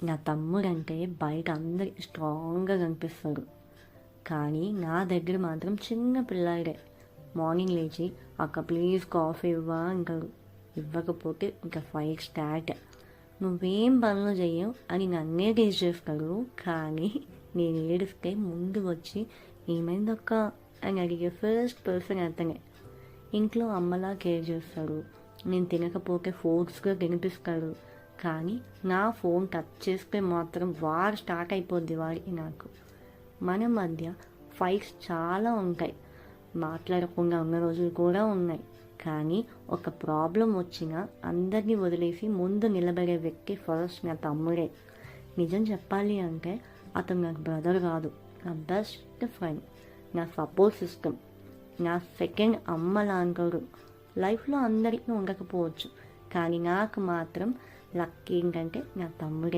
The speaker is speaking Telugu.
నా తమ్ముడంటే బయట అందరికి స్ట్రాంగ్గా కనిపిస్తాడు, కానీ నా దగ్గర మాత్రం చిన్న పిల్లాడే. మార్నింగ్ లేచి అక్క ప్లీజ్ కాఫీ ఇవ్వా అంటాడు. ఇవ్వకపోతే ఇంకా ఫైట్ స్టార్ట్. నువ్వేం పనులు చెయ్యవు అని నన్నే టీచ్ చేస్తాడు, కానీ నేను ఏడిస్తే ముందు వచ్చి ఏమైందక్క అని అడిగే ఫస్ట్ పర్సన్ అతనే. ఇంట్లో అమ్మలా కేర్ చేస్తాడు. నేను తినకపోతే ఫోర్స్గా తినిపిస్తాడు, కానీ నా ఫోన్ టచ్ చేస్తే మాత్రం వార్ స్టార్ట్ అయిపోద్ది వాడికి నాకు. మన మధ్య ఫైట్స్ చాలా ఉంటాయి, మాట్లాడకుండా ఉన్న రోజులు కూడా ఉన్నాయి. కానీ ఒక ప్రాబ్లం వచ్చినా అందరినీ వదిలేసి ముందు నిలబడే వ్యక్తి ఫస్ట్ నా తమ్ముడే. నిజం చెప్పాలి అంటే అతను నాకు బ్రదర్ కాదు, నా బెస్ట్ ఫ్రెండ్, నా సపోర్ట్ సిస్టమ్, నా సెకండ్ అమ్మ లాంటాడు. లైఫ్లో అందరికీ ఉండకపోవచ్చు, కానీ నాకు మాత్రం లక్ ఏంటంటే నా తమ్ముడే.